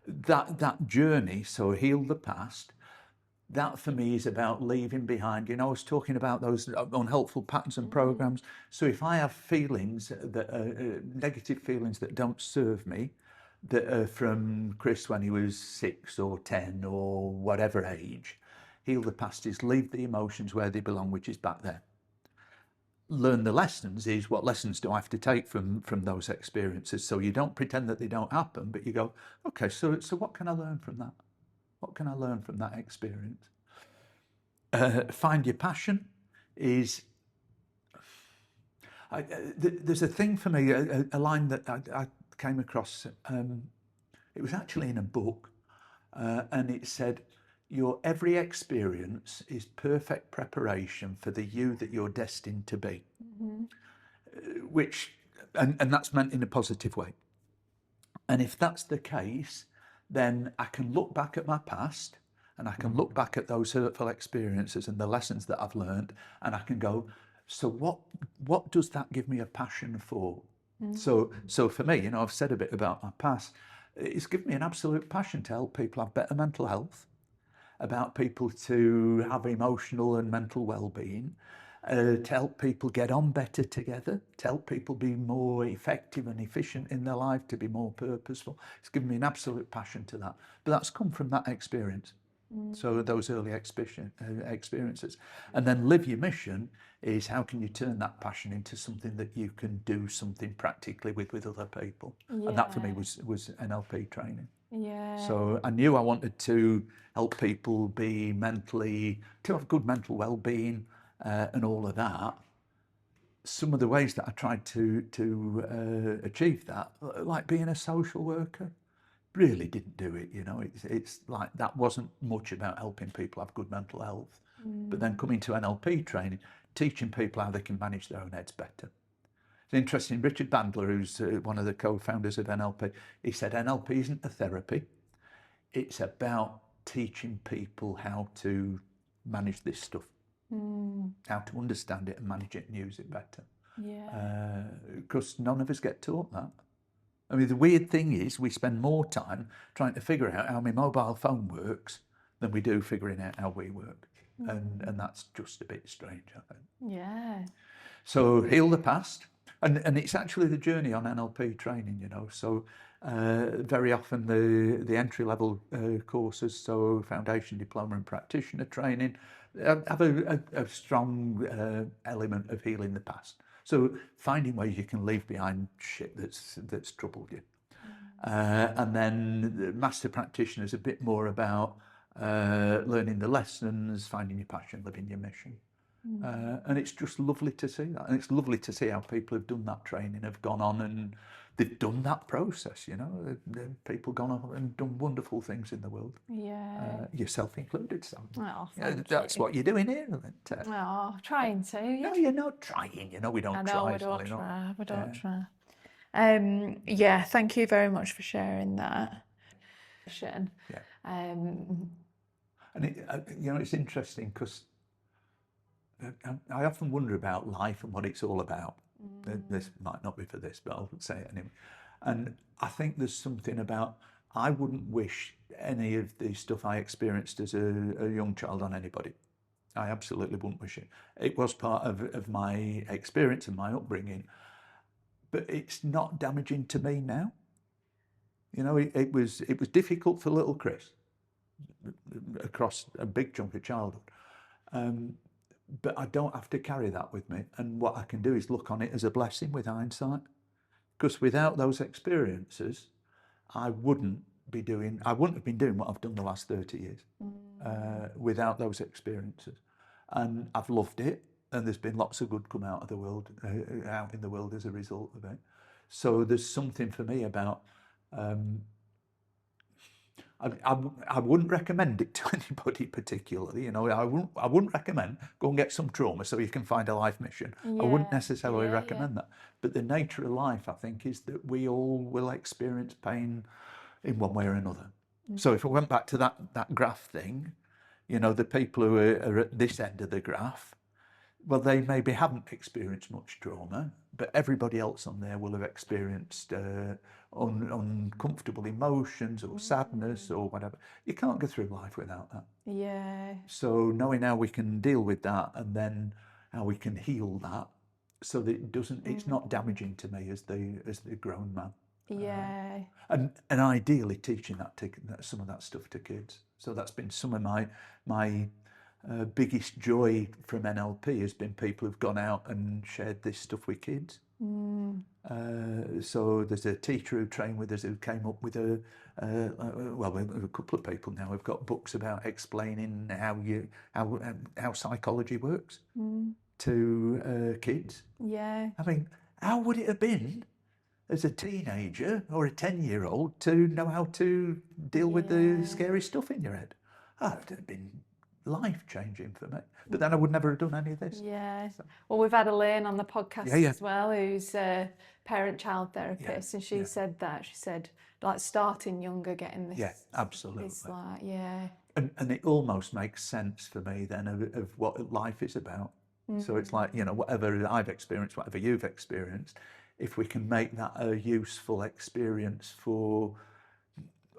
That journey, so heal the past, that for me is about leaving behind. I was talking about those unhelpful patterns and programs. So if I have feelings that are negative feelings that don't serve me, that are from Chris when he was 6 or 10 or whatever age, Heal the past is leave the emotions where they belong, which is back there. Learn the lessons is what lessons do I have to take from those experiences? So you don't pretend that they don't happen, but you go, okay, so what can I learn from that? What can I learn from that experience? Find your passion is, there's a thing for me, a line that I came across, it was actually in a book, and it said, your every experience is perfect preparation for the you that you're destined to be. Which, and that's meant in a positive way. And if that's the case, then I can look back at my past and I can look back at those hurtful experiences and the lessons that I've learned, and I can go, so what does that give me a passion for? So for me, I've said a bit about my past. It's given me an absolute passion to help people have better mental health, about people to have emotional and mental well-being, to help people get on better together, to help people be more effective and efficient in their life, to be more purposeful. It's given me an absolute passion to that. But that's come from that experience. So those early experiences. And then live your mission is how can you turn that passion into something that you can do something practically with other people. And that for me was NLP training. So I knew I wanted to help people be to have good mental well-being and all of that. Some of the ways that I tried to achieve that, like being a social worker, really didn't do it. It's like that wasn't much about helping people have good mental health. But then coming to NLP training, teaching people how they can manage their own heads better. It's interesting, Richard Bandler, who's one of the co-founders of NLP, he said NLP isn't a therapy, it's about teaching people how to manage this stuff, how to understand it and manage it and use it better. Because none of us get taught that. I mean, the weird thing is we spend more time trying to figure out how my mobile phone works than we do figuring out how we work. And that's just a bit strange, I think. So heal the past. And it's actually the journey on NLP training, So very often the entry-level courses, so foundation, diploma and practitioner training, have a strong element of healing the past. So finding ways you can leave behind shit that's troubled you. And then the master practitioner is a bit more about learning the lessons, finding your passion, living your mission. And it's just lovely to see that. And it's lovely to see how people who've done that training have gone on and they've done that process, People gone on and done wonderful things in the world. Yourself included, Sam. That's what you're doing here, isn't it? Trying to. No, you're not trying. We don't try. We don't try. Thank you very much for sharing that. And it's interesting because I often wonder about life and what it's all about. This might not be for this, but I'll say it anyway. And I think there's something about, I wouldn't wish any of the stuff I experienced as a young child on anybody. I absolutely wouldn't wish it. It was part of my experience and my upbringing, but it's not damaging to me now. It was difficult for little Chris across a big chunk of childhood. But I don't have to carry that with me. And what I can do is look on it as a blessing with hindsight. Because without those experiences, I wouldn't have been doing what I've done the last 30 years without those experiences. And I've loved it. And there's been lots of good come out in the world as a result of it. So there's something for me about, I wouldn't recommend it to anybody particularly. I wouldn't recommend go and get some trauma so you can find a life mission. I wouldn't necessarily recommend that. But the nature of life, I think, is that we all will experience pain in one way or another. So if I went back to that graph thing, the people who are at this end of the graph, well, they maybe haven't experienced much trauma, but everybody else on there will have experienced uncomfortable emotions or sadness or whatever. You can't go through life without that. So knowing how we can deal with that and then how we can heal that so that it's not damaging to me as the grown man. And ideally teaching some of that stuff to kids. So that's been some of my biggest joy from NLP has been people who've gone out and shared this stuff with kids. So there's a teacher who trained with us who came up with a couple of people now have got books about explaining how psychology works to kids. Yeah. I mean, how would it have been as a teenager or a 10-year-old to know how to deal with the scary stuff in your head? Oh, it would have been life-changing for me. But then I would never have done any of this. Yeah. Well, we've had Elaine on the podcast Yeah, yeah. as well, who's a parent-child therapist, and she said that. She said, like, starting younger, getting this. Yeah, absolutely. It's like, yeah. And it almost makes sense for me then of what life is about. So it's like, you know, whatever I've experienced, whatever you've experienced, if we can make that a useful experience for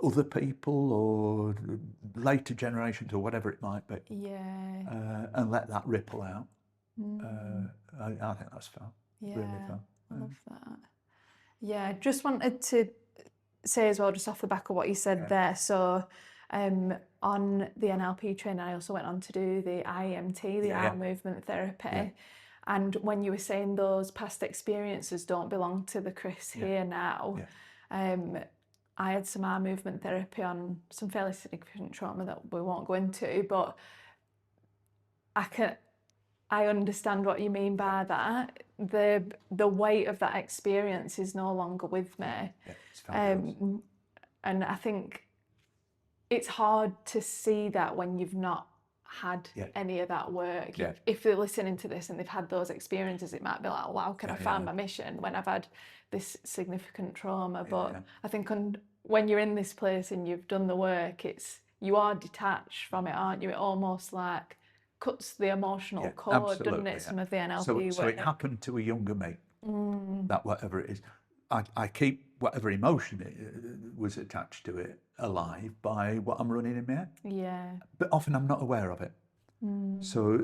other people or later generations or whatever it might be, and let that ripple out, I think that's fun. Yeah, really fun. I love that. Yeah, just wanted to say as well, just off the back of what you said there. So on the NLP training, I also went on to do the IMT, the eye movement therapy. And when you were saying those past experiences don't belong to the Chris here now, I had some eye movement therapy on some fairly significant trauma that we won't go into, but I understand what you mean by that. The weight of that experience is no longer with me. Yeah, it's fabulous. And I think it's hard to see that when you've not had any of that work. Yeah. If they're listening to this and they've had those experiences, it might be like, wow, can I find my mission when I've had this significant trauma? But I think when you're in this place and you've done the work, you are detached from it, aren't you? It almost like cuts the emotional cord, doesn't it? Some of the NLP work. So it happened to a younger me, that whatever it is. I keep whatever emotion it was attached to it alive by what I'm running in my head. Yeah. But often I'm not aware of it. So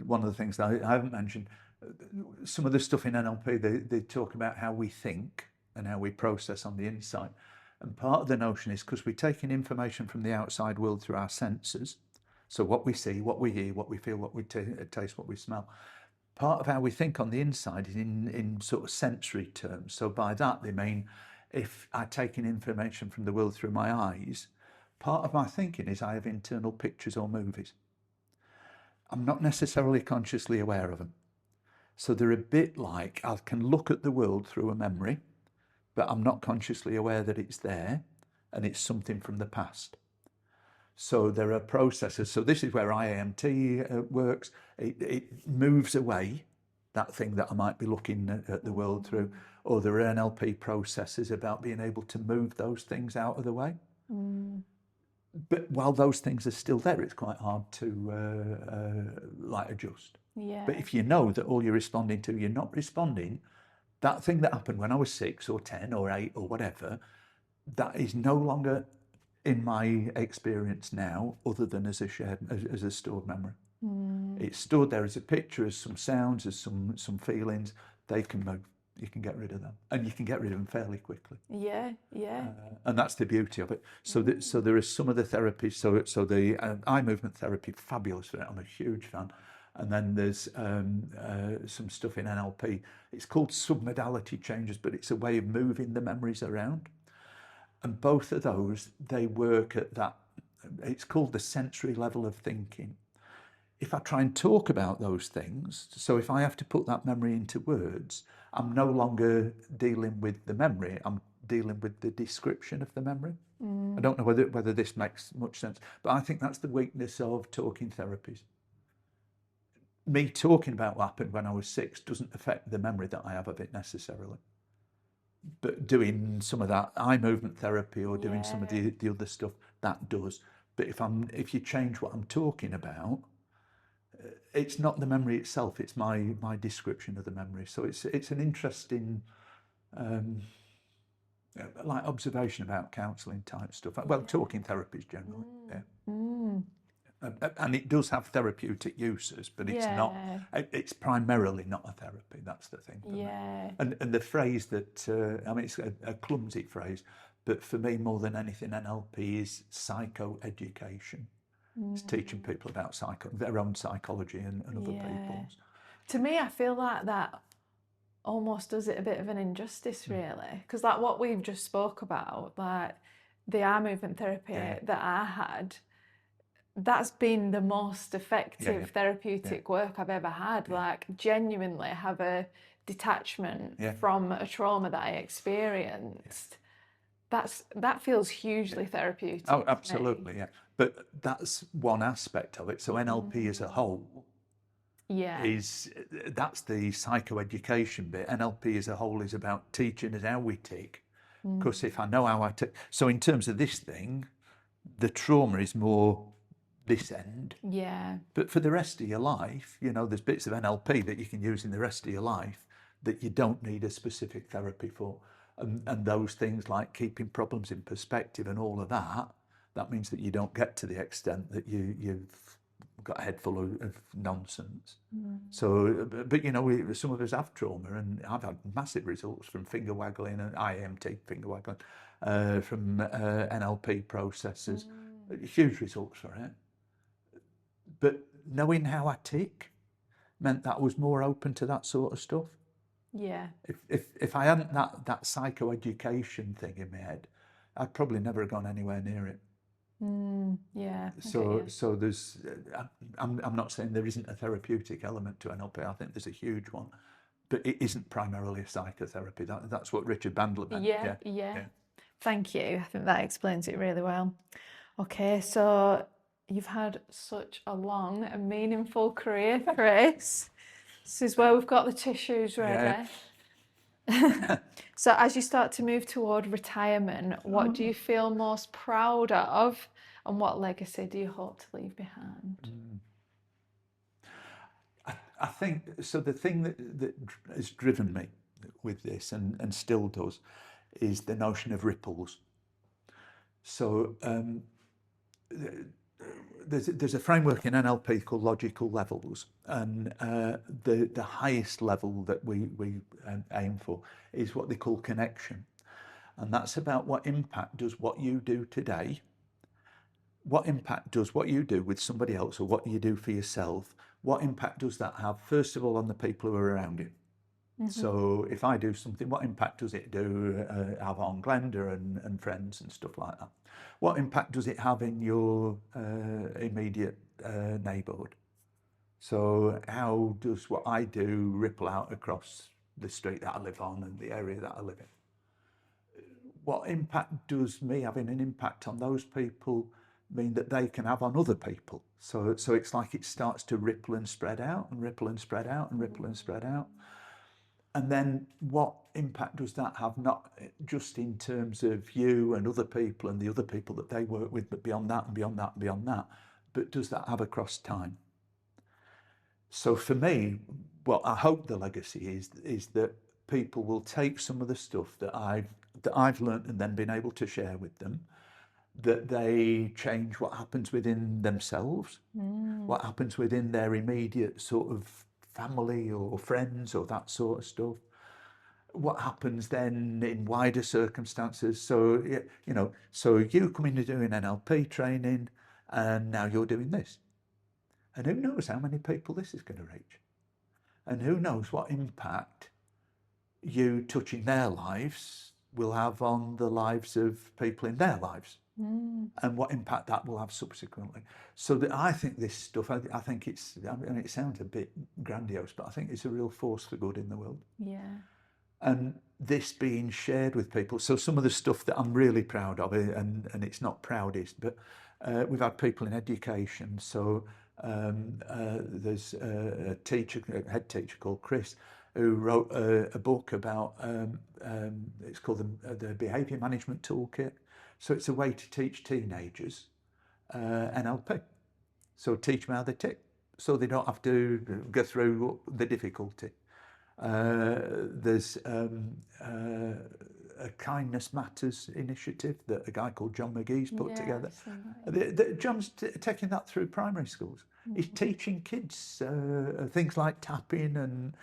one of the things that I haven't mentioned, some of the stuff in NLP, they talk about how we think and how we process on the inside. And part of the notion is because we're taking information from the outside world through our senses. So what we see, what we hear, what we feel, what we taste, what we smell. Part of how we think on the inside is in sort of sensory terms. So by that, they mean if I take in information from the world through my eyes, part of my thinking is I have internal pictures or movies. I'm not necessarily consciously aware of them. So they're a bit like I can look at the world through a memory, but I'm not consciously aware that it's there and it's something from the past. So there are processes. So this is where IMT works. It moves away that thing that I might be looking at the world through, or there are NLP processes about being able to move those things out of the way. But while those things are still there, it's quite hard to adjust. Yeah. But if you know that all you're responding to, you're not responding, that thing that happened when I was 6 or 10 or 8 or whatever, that is no longer in my experience now, other than as a stored memory. It's stored there as a picture, as some sounds, as some feelings. They can move. You can get rid of them, and you can get rid of them fairly quickly. Yeah. And that's the beauty of it. So there is some of the therapies. So the eye movement therapy, fabulous for it. I'm a huge fan. And then there's some stuff in NLP. It's called submodality changes, but it's a way of moving the memories around. And both of those, they work at that, it's called the sensory level of thinking. If I try and talk about those things, so if I have to put that memory into words, I'm no longer dealing with the memory, I'm dealing with the description of the memory. I don't know whether this makes much sense, but I think that's the weakness of talking therapies. Me talking about what happened when I was 6 doesn't affect the memory that I have of it necessarily. But doing some of that eye movement therapy or doing some of the other stuff, that does. But if you change what I'm talking about, it's not the memory itself, it's my description of the memory. So it's an interesting like observation about counselling type stuff. Well, talking therapies generally. And it does have therapeutic uses, but it's not. It's primarily not a therapy. That's the thing. And the phrase that it's a clumsy phrase, but for me more than anything, NLP is psychoeducation. It's teaching people about their own psychology and other people's. To me, I feel like that almost does it a bit of an injustice, really, because like what we've just spoke about, like the eye movement therapy that I had, that's been the most effective therapeutic work I've ever had. Like genuinely have a detachment from a trauma that I experienced. That feels hugely therapeutic. Oh, absolutely, yeah. But that's one aspect of it. So NLP as a whole that's the psychoeducation bit. NLP as a whole is about teaching us how we tick. Because if I know how I tick, so in terms of this thing, the trauma is more this end. Yeah. But for the rest of your life, you know, there's bits of NLP that you can use in the rest of your life that you don't need a specific therapy for. And those things like keeping problems in perspective and all of that means that you don't get to the extent that you've got a head full of nonsense. So, but you know, some of us have trauma, and I've had massive results from finger waggling and IMT, finger waggling, from NLP processes, huge results for it. But knowing how I tick meant that I was more open to that sort of stuff. Yeah. If I hadn't that psychoeducation thing in my head, I'd probably never have gone anywhere near it. Yeah. So there's, I'm not saying there isn't a therapeutic element to NLP. I think there's a huge one, but it isn't primarily a psychotherapy. That's what Richard Bandler meant. Yeah. Thank you. I think that explains it really well. Okay, so you've had such a long and meaningful career, Chris. This is where we've got the tissues ready. So as you start to move toward retirement, what do you feel most proud of, and what legacy do you hope to leave behind? I think, so the thing that has driven me with this and still does is the notion of ripples. So there's a framework in NLP called logical levels, and the highest level that we aim for is what they call connection, and that's about what impact does what you do today, what impact does what you do with somebody else, or what you do for yourself, what impact does that have, first of all, on the people who are around you. So if I do something, what impact does it have on Glenda and friends and stuff like that? What impact does it have in your immediate neighbourhood? So how does what I do ripple out across the street that I live on and the area that I live in? What impact does me having an impact on those people mean that they can have on other people? So it's like it starts to ripple and spread out and ripple and spread out and ripple and spread out. And then what impact does that have, not just in terms of you and other people and the other people that they work with, but beyond that and beyond that and beyond that, but does that have across time? So for me, what I hope the legacy is that people will take some of the stuff that I've learned and then been able to share with them, that they change what happens within themselves, what happens within their immediate sort of family or friends or that sort of stuff, what happens then in wider circumstances. So you know, so you come into doing NLP training and now you're doing this, and who knows how many people this is going to reach, and who knows what impact you touching their lives will have on the lives of people in their lives, and what impact that will have subsequently. So that I think this stuff, I think it's, I mean, it sounds a bit grandiose, but I think it's a real force for good in the world. Yeah. And this being shared with people. So some of the stuff that I'm really proud of, and it's not proudest, but we've had people in education. So there's a teacher, a head teacher called Chris, who wrote a book about, it's called the Behaviour Management Toolkit. So it's a way to teach teenagers NLP. So teach them how they tick, so they don't have to go through the difficulty. There's a Kindness Matters initiative that a guy called John McGee's put together. John's taking that through primary schools. He's teaching kids things like tapping and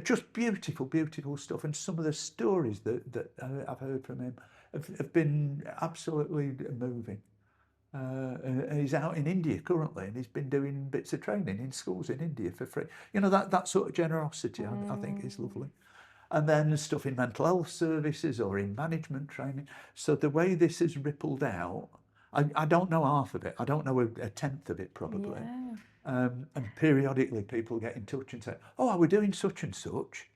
just beautiful, beautiful stuff. And some of the stories that I've heard from him have been absolutely moving. And he's out in India currently, and he's been doing bits of training in schools in India for free. You know, that sort of generosity, I think is lovely. And then stuff in mental health services or in management training. So the way this has rippled out, I don't know half of it. I don't know a tenth of it probably. Yeah. And periodically people get in touch and say, oh, are we doing such and such?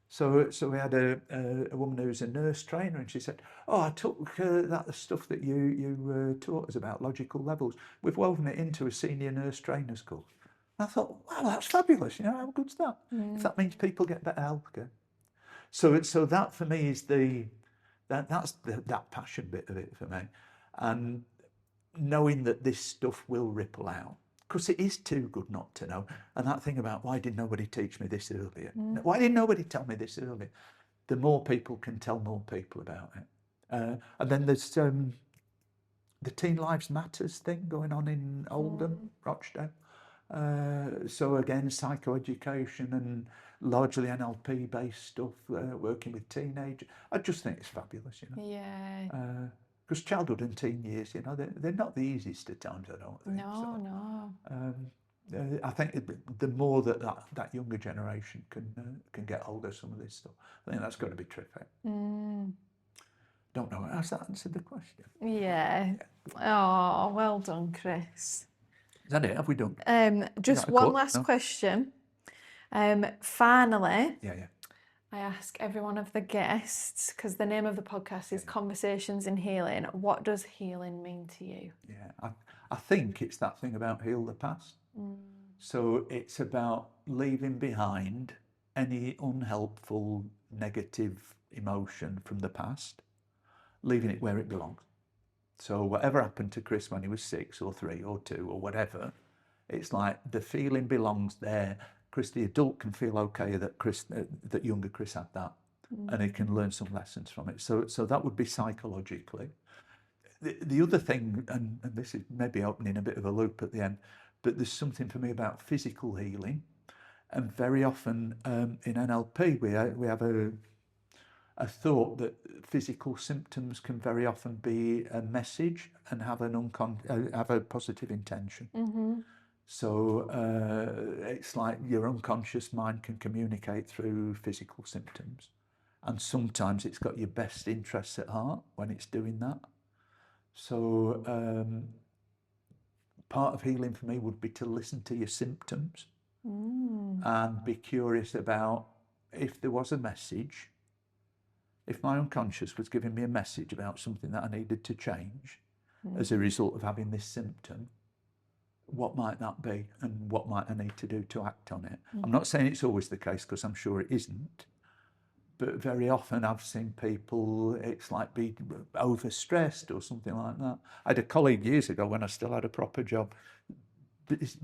So we had a woman who's a nurse trainer, and she said, oh, I took that stuff that you taught us about logical levels. We've woven it into a senior nurse trainer's course. And I thought, wow, that's fabulous. You know, how good's that? If that means people get better healthcare. So that for me is that passion bit of it for me. And knowing that this stuff will ripple out. Because it is too good not to know. And that thing about why did nobody teach me this earlier? Why did nobody tell me this earlier? The more people can tell more people about it. And then there's the Teen Lives Matters thing going on in Oldham, Rochdale. So again, psychoeducation and largely NLP based stuff, working with teenagers. I just think it's fabulous, you know. Yeah. Because childhood and teen years, you know, they're not the easiest at times, I don't think. No. I think the more that younger generation can get hold of some of this stuff, I think that's got to be terrific. Don't know. Has that answered the question? Yeah. Oh, well done, Chris. Is that it? Have we done? Just one last question. Finally, Yeah. I ask every one of the guests, because the name of the podcast is Conversations in Healing. What does healing mean to you? Yeah, I think it's that thing about heal the past. So it's about leaving behind any unhelpful, negative emotion from the past, leaving it where it belongs. So whatever happened to Chris when he was 6 or 3 or 2 or whatever, it's like the feeling belongs there. Chris, the adult, can feel okay that younger Chris had that, and he can learn some lessons from it. So that would be psychologically. The other thing, and this is maybe opening a bit of a loop at the end, but there's something for me about physical healing, and very often in NLP we have a thought that physical symptoms can very often be a message and have have a positive intention. So it's like your unconscious mind can communicate through physical symptoms. And sometimes it's got your best interests at heart when it's doing that. So part of healing for me would be to listen to your symptoms and be curious about if there was a message, if my unconscious was giving me a message about something that I needed to change as a result of having this symptom, what might that be and what might I need to do to act on it? I'm not saying it's always the case, because I'm sure it isn't, but very often I've seen people, it's like be overstressed or something like that. I had a colleague years ago when I still had a proper job,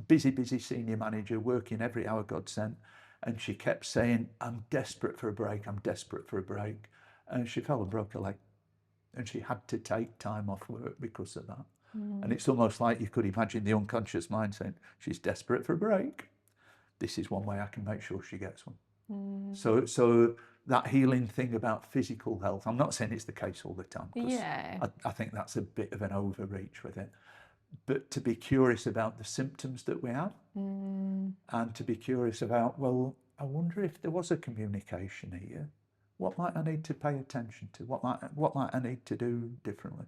busy senior manager, working every hour God sent, and she kept saying, I'm desperate for a break, and she fell and broke her leg, and she had to take time off work because of that. And it's almost like you could imagine the unconscious mind saying, she's desperate for a break. This is one way I can make sure she gets one. So that healing thing about physical health, I'm not saying it's the case all the time, because I think that's a bit of an overreach with it. But to be curious about the symptoms that we have, and to be curious about, well, I wonder if there was a communication here. What might I need to pay attention to? What might I need to do differently?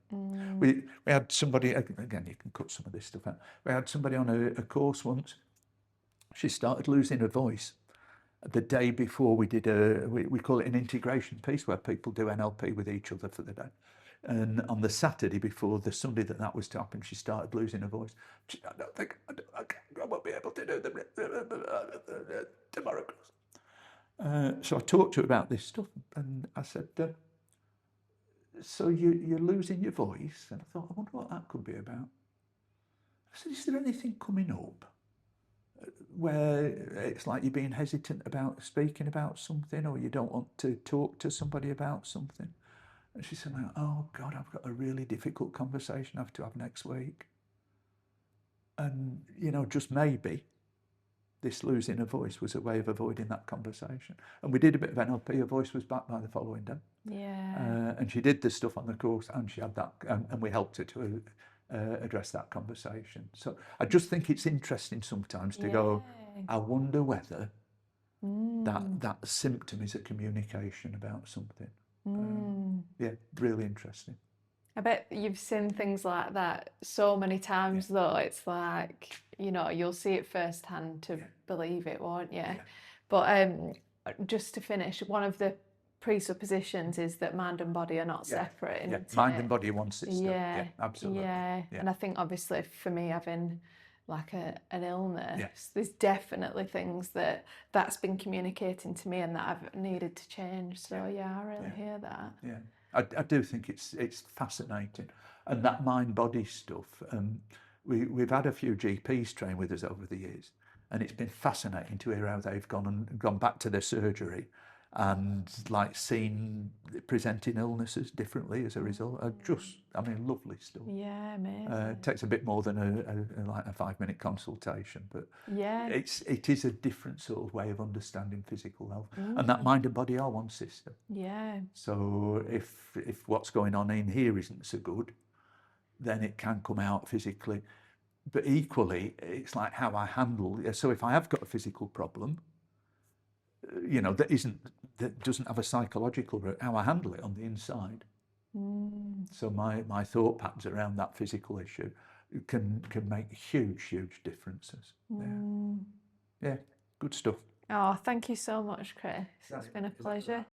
We had somebody, again, you can cut some of this stuff out. We had somebody on a course once. She started losing her voice the day before we did we call it an integration piece, where people do NLP with each other for the day. And on the Saturday before the Sunday that was to happen, she started losing her voice. I won't be able to do the tomorrow. So I talked to her about this stuff, and I said, so you're losing your voice? And I thought, I wonder what that could be about. I said, is there anything coming up where it's like you're being hesitant about speaking about something, or you don't want to talk to somebody about something? And she said, oh God, I've got a really difficult conversation I have to have next week. And, you know, just maybe this losing her voice was a way of avoiding that conversation. And we did a bit of NLP. Her voice was back by the following day. Yeah. And she did the stuff on the course, and she had that, and we helped her to address that conversation. So I just think it's interesting sometimes to go, I wonder whether that symptom is a communication about something. Yeah, really interesting. I bet you've seen things like that so many times, though. It's like, you know, you'll see it firsthand to believe it, won't you? But just to finish, one of the presuppositions is that mind and body are not separate. Isn't Mind it? and body one system. Yeah, absolutely. Yeah. And I think obviously for me having like an illness, there's definitely things that's been communicating to me and that I've needed to change. So yeah, I really hear that. Yeah. I do think it's fascinating, and that mind-body stuff. We've had a few GPs train with us over the years, and it's been fascinating to hear how they've gone back to their surgery, and like seen presenting illnesses differently as a result. Lovely stuff. Yeah, amazing. It takes a bit more than a 5-minute consultation, but it is a different sort of way of understanding physical health, and that mind and body are one system. Yeah. So if what's going on in here isn't so good, then it can come out physically. But equally, it's like how I handle. So if I have got a physical problem, you know, that doesn't have a psychological root, how I handle it on the inside. So my thought patterns around that physical issue can make huge differences. Yeah, good stuff. Oh, thank you so much, Chris. It's been a pleasure.